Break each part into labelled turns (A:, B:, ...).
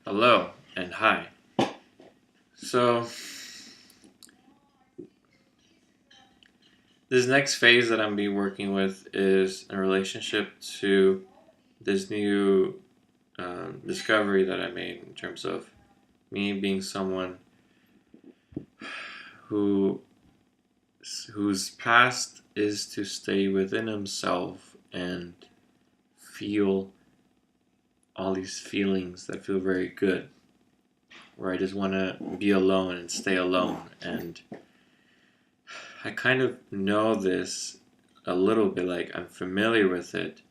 A: Hello and hi. So, this next phase that I'm be working with is in relationship to this new discovery that I made in terms of me being someone who whose past is to stay within himself and feel all these feelings that feel very good, where I just want to be alone and stay alone. And I kind of know this a little bit, like I'm familiar with it,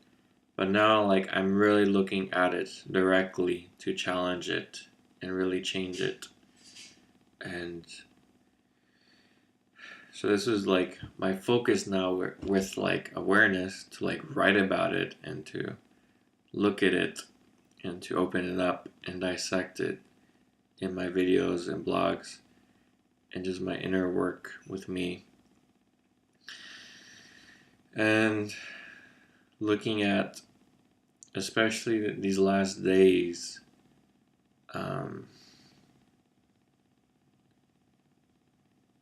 A: but now like I'm really looking at it directly to challenge it and really change it. And so this is like my focus now with like awareness to like write about it and to look at it and to open it up and dissect it in my videos and blogs and just my inner work with me. And looking at especially these last days,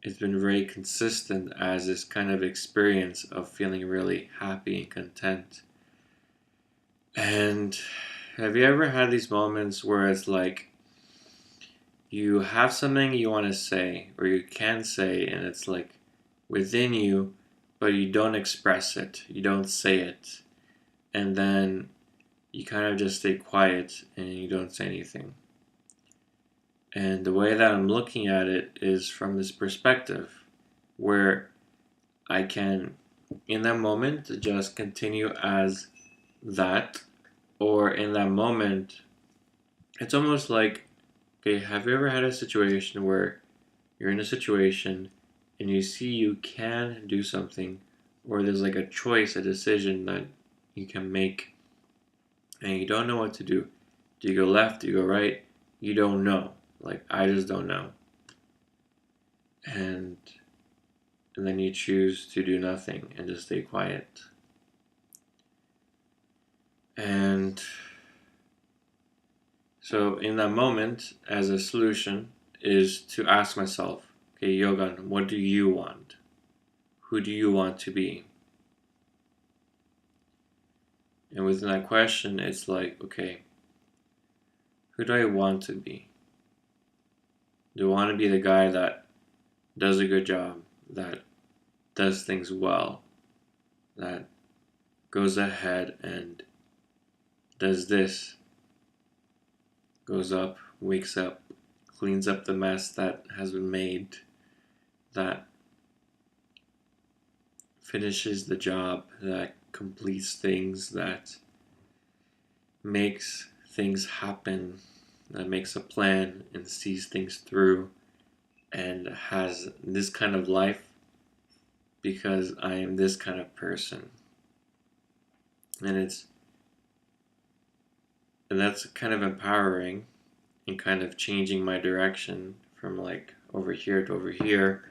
A: it's been very consistent as this kind of experience of feeling really happy and content. And have you ever had these moments where it's like you have something you want to say or you can say, and it's like within you, but you don't express it, you don't say it, and then you kind of just stay quiet and you don't say anything? And the way that I'm looking at it is from this perspective where I can, in that moment, just continue as that, or in that moment, it's almost like, okay, have you ever had a situation where you're in a situation and you see you can do something, or there's like a choice, a decision that you can make, and you don't know what to do? Do you go left? Do you go right? You don't know. Like, I just don't know. And then you choose to do nothing and just stay quiet. And so in that moment, as a solution, is to ask myself, okay, Yogan, what do you want? Who do you want to be? And within that question, it's like, okay, who do I want to be? Do I want to be the guy that does a good job, that does things well, that goes ahead and does this, goes up, wakes up, cleans up the mess that has been made, that finishes the job, that completes things, that makes things happen, that makes a plan and sees things through and has this kind of life because I am this kind of person. And that's kind of empowering and kind of changing my direction from like over here to over here,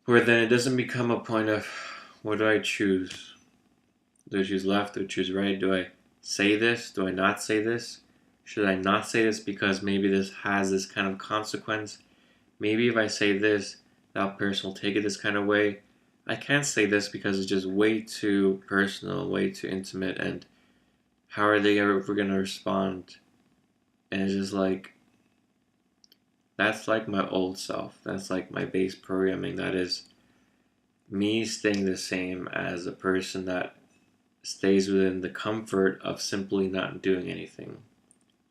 A: where then it doesn't become a point of what do I choose? Do I choose left? Do I choose right? Do I say this? Do I not say this? Should I not say this because maybe this has this kind of consequence? Maybe if I say this, that person will take it this kind of way. I can't say this because it's just way too personal, way too intimate, and how are they ever going to respond? And it's just like, that's like my old self. That's like my base programming. That is me staying the same as a person that stays within the comfort of simply not doing anything,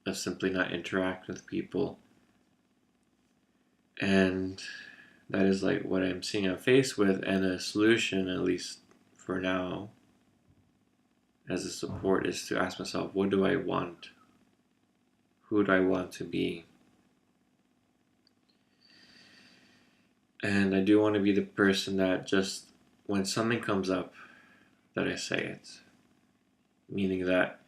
A: of simply not interacting with people. And that is like what I'm seeing I'm faced with, and a solution, at least for now, as a support, is to ask myself, what do I want? Who do I want to be? And I do want to be the person that just, when something comes up, that I say it. Meaning that,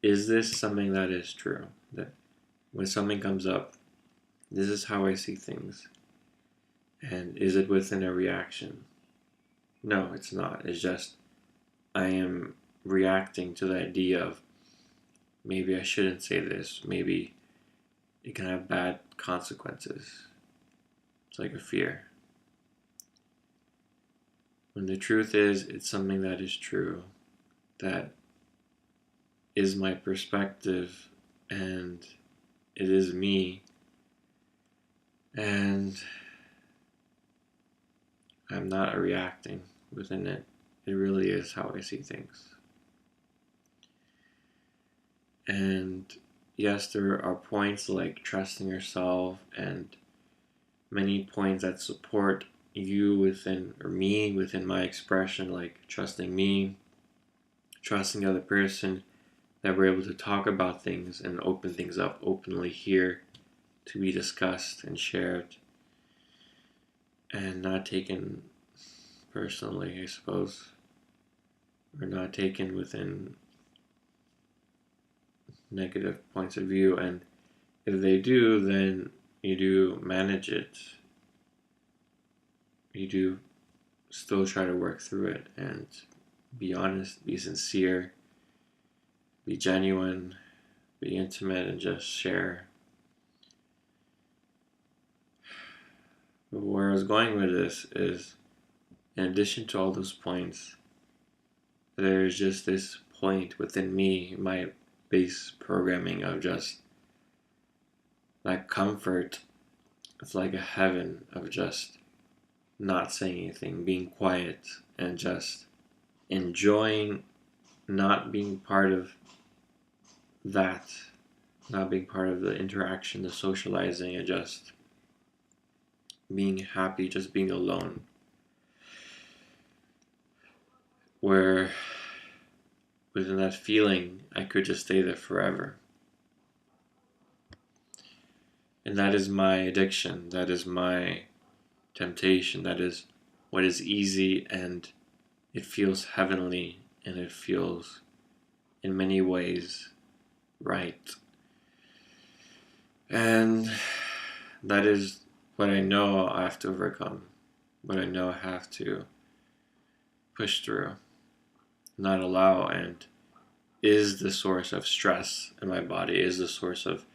A: is this something that is true? That when something comes up, this is how I see things. And is it within a reaction? No, it's not. It's just I am reacting to the idea of maybe I shouldn't say this, maybe it can have bad consequences. It's like a fear. When the truth is, it's something that is true, that is my perspective, and it is me, and I'm not reacting within it. It really is how I see things. And yes, there are points like trusting yourself and many points that support you within, or me within my expression, like trusting me, trusting the other person, that we're able to talk about things and open things up openly here to be discussed and shared and not taken personally, I suppose, or not taken within negative points of view. And if they do, then you do manage it. You do still try to work through it and be honest, be sincere, be genuine, be intimate, and just share. But where I was going with this is, in addition to all those points, there's just this point within me, my base programming of just that comfort. It's like a heaven of just not saying anything, being quiet, and just enjoying not being part of that, not being part of the interaction, the socializing, and just being happy, just being alone. Where within that feeling, I could just stay there forever. And that is my addiction, that is my temptation, that is what is easy, and it feels heavenly, and it feels in many ways right. And that is what I know I have to overcome, what I know I have to push through, not allow, and is the source of stress in my body, is the source of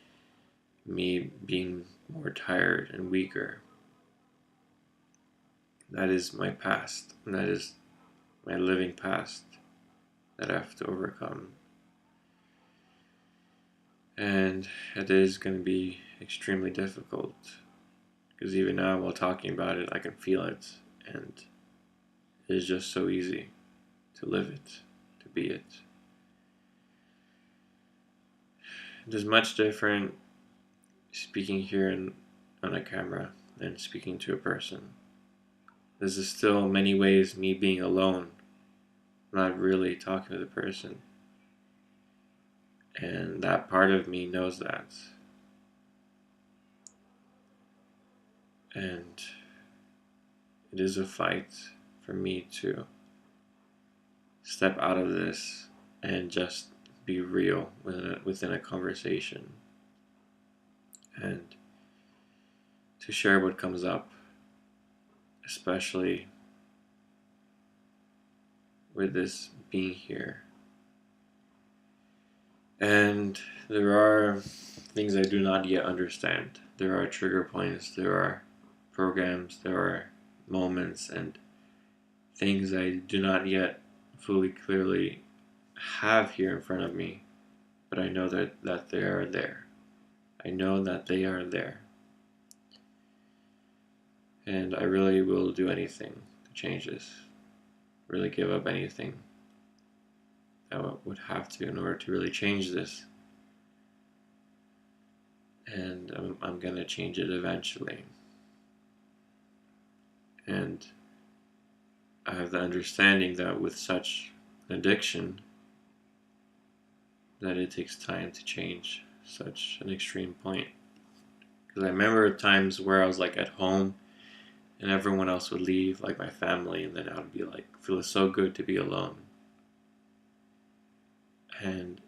A: me being more tired and weaker. That is my past, and that is my living past that I have to overcome. And it is going to be extremely difficult, because even now while talking about it, I can feel it, and it is just so easy to live it, to be it. It is much different speaking here on a camera than speaking to a person. This is still in many ways me being alone, not really talking to the person. And that part of me knows that. And it is a fight for me to step out of this and just be real within a conversation, and to share what comes up, especially with this being here. And there are things I do not yet understand. There are trigger points, there are programs, there are moments and things I do not yet fully clearly have here in front of me, but I know that they are there. I know that they are there. And I really will do anything to change this. Really give up anything that would have to in order to really change this. And I'm going to change it eventually. And I have the understanding that with such addiction, that it takes time to change such an extreme point. Because I remember times where I was like at home and everyone else would leave, like my family, and then I would be like, feel so good to be alone. And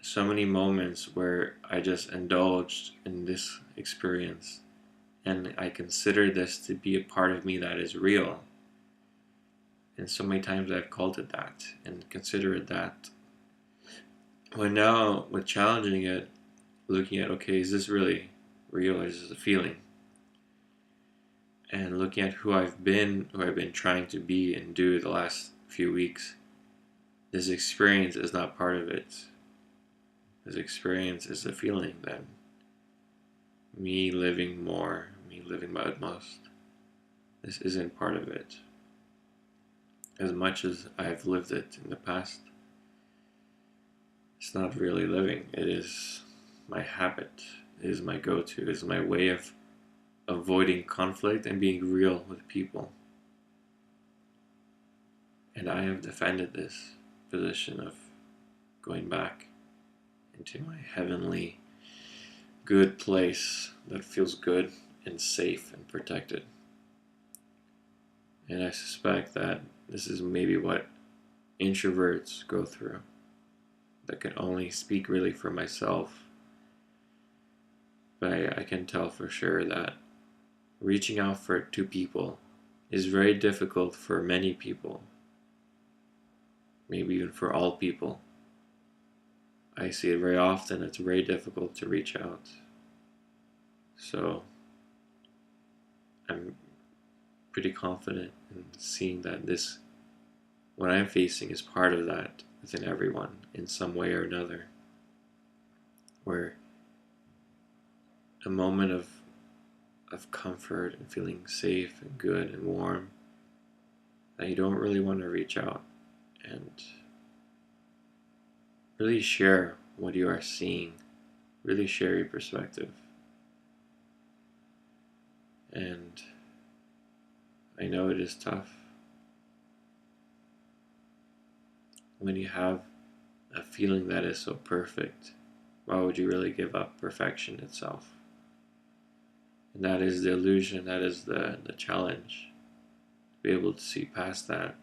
A: so many moments where I just indulged in this experience, and I consider this to be a part of me that is real. And so many times I've called it that and consider it that. Now, with challenging it, looking at, okay, is this really real or is this a feeling? And looking at who I've been trying to be and do the last few weeks, this experience is not part of it. This experience is a feeling that me living more, me living my utmost, this isn't part of it. As much as I've lived it in the past, it's not really living. It is my habit. It is my go-to. It is my way of avoiding conflict and being real with people. And I have defended this position of going back into my heavenly good place that feels good and safe and protected. And I suspect that this is maybe what introverts go through. That can only speak really for myself. But I can tell for sure that reaching out to people is very difficult for many people. Maybe even for all people. I see it very often. It's very difficult to reach out. So I'm pretty confident in seeing that this, what I'm facing, is part of that within everyone in some way or another. Where a moment of comfort and feeling safe and good and warm, that you don't really want to reach out and really share what you are seeing, really share your perspective. And I know it is tough when you have a feeling that is so perfect. Why would you really give up perfection itself? And that is the illusion, that is the challenge. To be able to see past that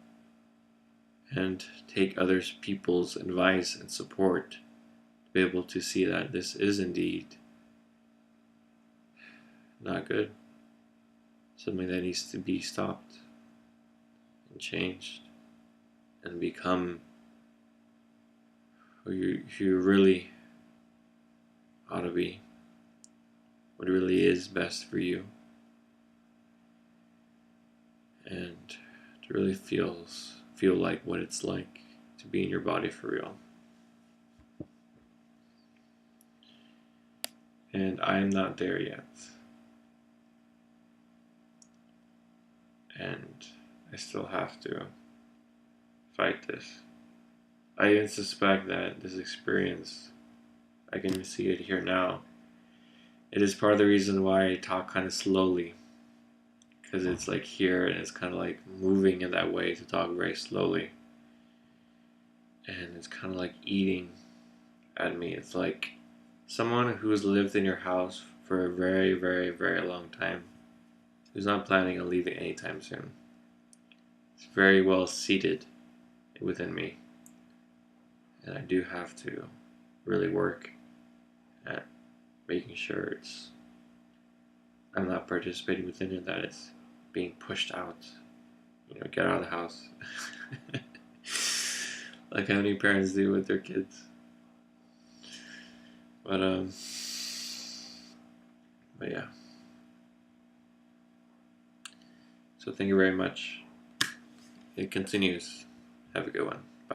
A: and take others people's advice and support. To be able to see that this is indeed not good. Something that needs to be stopped and changed and become who you really ought to be. What really is best for you. And to really feel like what it's like to be in your body for real. And I am not there yet. And I still have to fight this. I even suspect that this experience, I can see it here now, it is part of the reason why I talk kind of slowly. Because it's like here and it's kind of like moving in that way to talk very slowly. And it's kind of like eating at me. It's like someone who's lived in your house for a very, very, very long time, who's not planning on leaving anytime soon. It's very well seated within me. And I do have to really work at making sure I'm not participating within it, that it's being pushed out. Get out of the house. Like how many parents do with their kids. But yeah. So thank you very much. It continues. Have a good one.